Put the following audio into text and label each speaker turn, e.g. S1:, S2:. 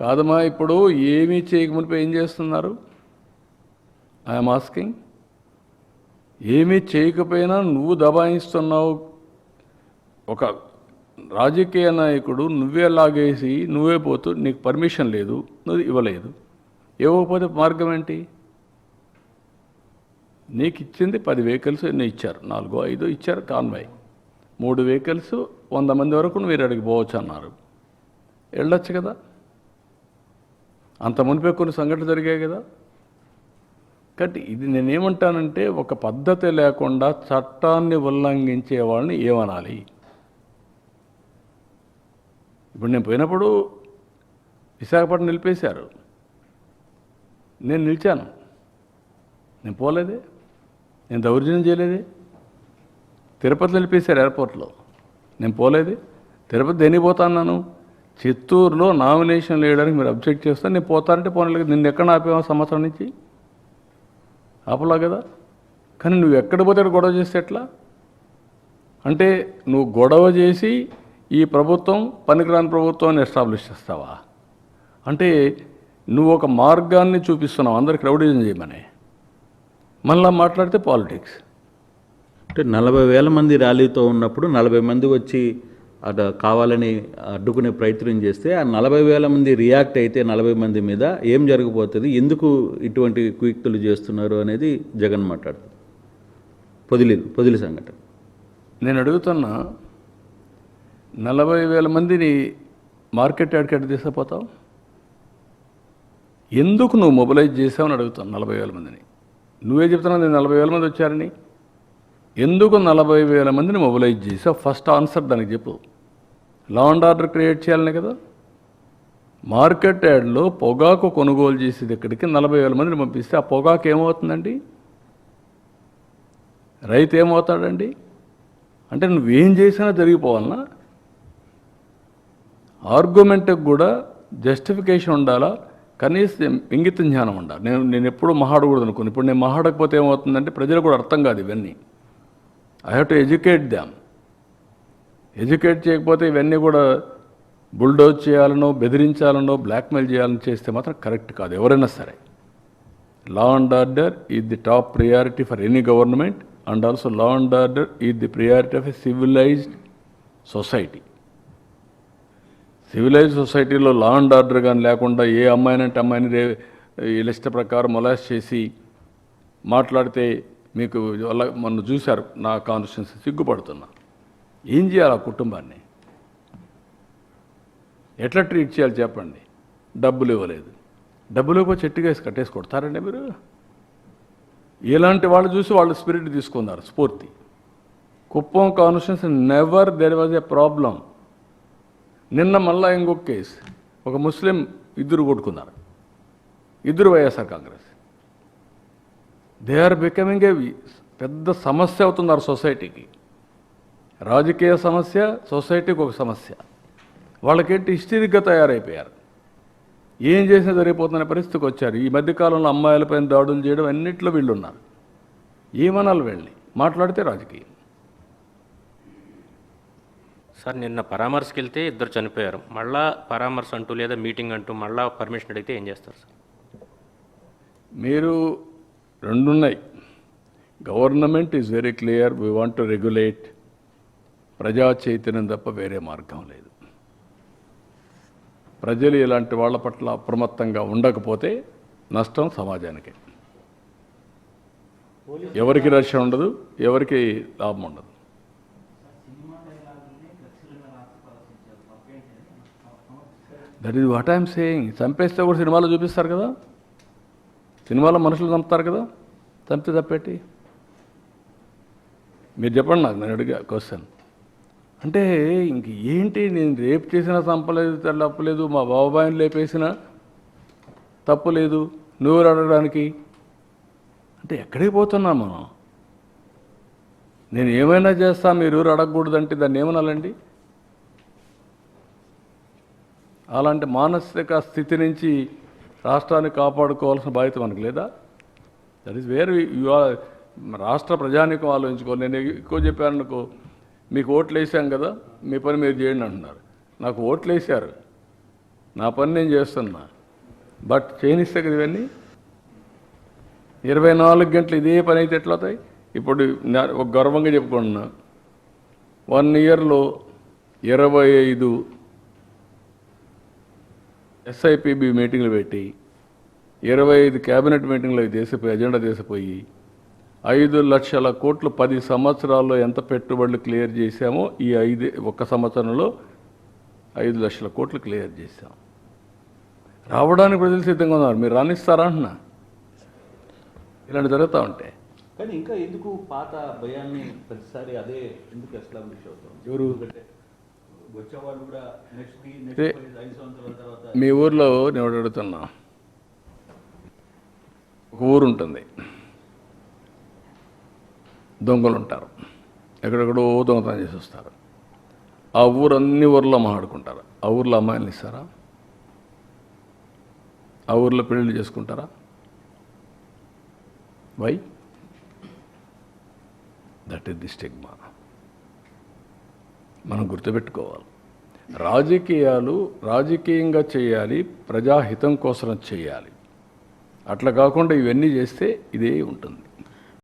S1: కాదమ్మా, ఇప్పుడు ఏమీ చేయకమునిపై ఏం చేస్తున్నారు? I'm asking. ఏమీ చేయకపోయినా నువ్వు దబాయిస్తున్నావు. ఒక రాజకీయ నాయకుడు నువ్వే లాగేసి నువ్వే పోతూ నీకు పర్మిషన్ లేదు, నువ్వు ఇవ్వలేదు. ఇవ్వకపోతే మార్గం ఏంటి? నీకు ఇచ్చింది 10 వెహికల్స్ ఎన్నో ఇచ్చారు, 4-5 ఇచ్చారు కాన్వాయ్. 3 వెహికల్స్ 100 మంది వరకు మీరు అడిగి పోవచ్చు అన్నారు. వెళ్ళొచ్చు కదా. అంత మునిపే కొన్ని సంఘటనలు జరిగాయి కదా. కాబట్టి ఇది నేనేమంటానంటే, ఒక పద్ధతి లేకుండా చట్టాన్ని ఉల్లంఘించే వాళ్ళని ఏమనాలి? ఇప్పుడు నేను పోయినప్పుడు విశాఖపట్నం నిలిపేశారు, నేను నిలిచాను. నేను పోలేదే, నేను దౌర్జన్యం చేయలేదే. తిరుపతిలో నిలిపేశారు ఎయిర్పోర్ట్లో, నేను పోలేదే. తిరుపతి దేనికి పోతాను? చిత్తూరులో నామినేషన్ వేయడానికి మీరు అబ్జెక్ట్ చేస్తాను, నేను పోతానంటే పోనలేదు. నిన్ను ఎక్కడ ఆపేవా? సంవత్సరం నుంచి ఆపలా కదా. కానీ నువ్వు ఎక్కడ పోతే గొడవ చేస్తే ఎట్లా? అంటే నువ్వు గొడవ చేసి ఈ ప్రభుత్వం పనికిరాని ప్రభుత్వాన్ని ఎస్టాబ్లిష్ చేస్తావా? అంటే నువ్వు ఒక మార్గాన్ని చూపిస్తున్నావు అందరికి రౌడీజం చేయమని. మళ్ళా మాట్లాడితే పాలిటిక్స్.
S2: అంటే 40,000 మంది ర్యాలీతో ఉన్నప్పుడు 40 మంది వచ్చి అటు కావాలని అడ్డుకునే ప్రయత్నం చేస్తే ఆ 40,000 మంది రియాక్ట్ అయితే 40 మంది మీద ఏం జరగబోతుంది, ఎందుకు ఇటువంటి కుయుక్తులు చేస్తున్నారు అనేది జగన్ మాట్లాడుతారు. పొదిలి సంఘటన
S1: నేను అడుగుతున్నా, 40,000 మందిని మార్కెట్ యార్డ్కి తీసుకుపోతావు? ఎందుకు నువ్వు మొబిలైజ్ చేసావని అడుగుతాను. 40,000 మందిని నువ్వే చెప్తున్నావు, నేను 40,000 మంది వచ్చారని. ఎందుకు 40,000 మందిని మొబిలైజ్ చేసావు? ఫస్ట్ ఆన్సర్ దానికి చెప్పు. లా అండ్ ఆర్డర్ క్రియేట్ చేయాలనే కదా. మార్కెట్ యార్డ్లో పొగాకు కొనుగోలు చేసేది ఇక్కడికి 40,000 మందిని పంపిస్తే ఆ పొగాకు ఏమవుతుందండి? రైతు ఏమవుతాడండి? అంటే నువ్వేం చేసినా జరిగిపోవాలన్నా? ఆర్గ్యుమెంట్కి కూడా జస్టిఫికేషన్ ఉండాలా, కనీసం ఇంగిత జ్ఞానం ఉండాలి. నేను ఎప్పుడూ మహాడకూడదు అనుకుని, ఇప్పుడు నేను మహాడకపోతే ఏమవుతుందంటే ప్రజలు కూడా అర్థం కాదు ఇవన్నీ. I have to educate them. Educate చేయకపోతే ఇవన్నీ కూడా బుల్డోజ్ చేయాలనో, బెదిరించాలనో, బ్లాక్మెయిల్ చేయాలని చేస్తే మాత్రం కరెక్ట్ కాదు ఎవరైనా సరే. Law and order is the top priority for any government, and also law and order is the priority of a civilised society. Civilised సొసైటీలో లా అండ్ ఆర్డర్ కానీ లేకుండా ఏ అమ్మాయినంటే అమ్మాయిని లిస్ట్ ప్రకారం మొలాస్ట్ చేసి మాట్లాడితే మీకు వల్ల మొన్న చూశారు నా కాన్స్టిట్యున్సీ. సిగ్గుపడుతున్నా. ఏం చేయాలి ఆ కుటుంబాన్ని? ఎట్లా ట్రీట్ చేయాలి చెప్పండి? డబ్బులు ఇవ్వలేదు, డబ్బులు ఇవ్వకపోతే చెట్టుగా వేసి కట్టేసి కొడతారండి మీరు? ఇలాంటి వాళ్ళు చూసి వాళ్ళు స్పిరిట్ తీసుకున్నారు, స్ఫూర్తి. Kuppam constituency never there was a problem. నిన్న మళ్ళా ఇంకొక కేసు, ఒక ముస్లిం ఇద్దరు కొట్టుకున్నారు, ఇద్దరు YSR Congress. They are becoming a పెద్ద సమస్య అవుతున్నారు సొసైటీకి. రాజకీయ సమస్య, సొసైటీకి ఒక సమస్య. వాళ్ళకేంటి హిస్టరిక్గా తయారైపోయారు. ఏం చేసినా జరిగిపోతున్న పరిస్థితికి వచ్చారు. ఈ మధ్యకాలంలో అమ్మాయిలపైన దాడులు చేయడం అన్నింటిలో వీళ్ళు ఉన్నారు. ఏమనాలి వెళ్ళి మాట్లాడితే రాజకీయం.
S3: సార్, నిన్న పరామర్శకి వెళ్తే 2 చనిపోయారు. మళ్ళా పరామర్శ అంటూ లేదా మీటింగ్ అంటూ మళ్ళా పర్మిషన్ అడిగితే ఏం చేస్తారు సార్?
S1: మీరు రెండున్నాయి. Government is very clear, we want to regulate. ప్రజా చైతన్యం తప్ప వేరే మార్గం లేదు. ప్రజలు ఇలాంటి వాళ్ళ పట్ల అప్రమత్తంగా ఉండకపోతే నష్టం సమాజానికి. ఎవరికి రక్షణ ఉండదు, ఎవరికి లాభం ఉండదు. That is what I'm saying. చంపేస్తే కూడా సినిమాలో చూపిస్తారు కదా, సినిమాలో మనుషులు చంపుతారు కదా, చంపితే తప్పేటి? మీరు చెప్పండి నాకు, నేను అడిగా క్వశ్చన్. అంటే ఇంక ఏంటి, నేను రేపు చేసినా చంపలేదు, తప్పలేదు, మా బాబాయిని లేపేసినా తప్పులేదు, నువ్వు అడగడానికి. అంటే ఎక్కడికి పోతున్నాం మనం? నేను ఏమైనా చేస్తా, మీరు ఎవరు అడగకూడదంటే దాన్ని ఏమనాలండి? అలాంటి మానసిక స్థితి నుంచి రాష్ట్రాన్ని కాపాడుకోవాల్సిన బాధ్యత మనకు లేదా? దట్ ఈస్ వేర్ రాష్ట్ర ప్రజానికం ఆలోచించుకోవాలి. నేను ఎక్కువ చెప్పాను అనుకో, మీకు ఓట్లు వేసాం కదా, మీ పని మీరు చేయండి అంటున్నారు. నాకు ఓట్లు వేశారు, నా పని నేను చేస్తున్నా, బట్ చేయనిస్తే కదా ఇవన్నీ. 24 గంటలు ఇదే పని అయితే ఎట్లా అవుతాయి? ఇప్పుడు ఒక గర్వంగా చెప్పుకుంటున్నా, 1 ఇయర్లో 25 SIPB మీటింగ్లు పెట్టి 25 క్యాబినెట్ మీటింగ్లు ఎజెండా తీసిపోయి 5 లక్షల కోట్లు 10 సంవత్సరాల్లో ఎంత పెట్టుబడులు క్లియర్ చేశామో ఈ 1 సంవత్సరంలో 5 లక్షల కోట్లు క్లియర్ చేశాం. రావడానికి ప్రజలు సిద్ధంగా ఉన్నారు, మీరు రాణిస్తారా అంటున్నా. ఇలాంటి జరుగుతూ ఉంటాయి.
S2: కానీ ఇంకా ఎందుకు పాత భయాన్ని ప్రతిసారి అదే ఎందుకు ఎస్టాబ్లిష్ అవుతాం?
S1: ఎవరు
S2: వచ్చేవాళ్ళు కూడా నెక్స్ట్ 5 సంవత్సరాల తర్వాత
S1: మీ ఊర్లో నేను ఒకటి అడుగుతున్నా, ఒక ఊరు ఉంటుంది, దొంగలు ఉంటారు, ఎక్కడెక్కడో దొంగతనం చేసి వస్తారు. ఆ ఊరు అన్ని ఊర్లో మాట్లాడుకుంటారు. ఆ ఊర్లో అమ్మాయిలు ఇస్తారా? ఆ ఊర్లో పెళ్ళిళ్ళు చేసుకుంటారా? Why? That is the stigma. మనం గుర్తుపెట్టుకోవాలి, రాజకీయాలు రాజకీయంగా చేయాలి, ప్రజాహితం కోసం చేయాలి. అట్లా కాకుండా ఇవన్నీ చేస్తే ఇదే ఉంటుంది.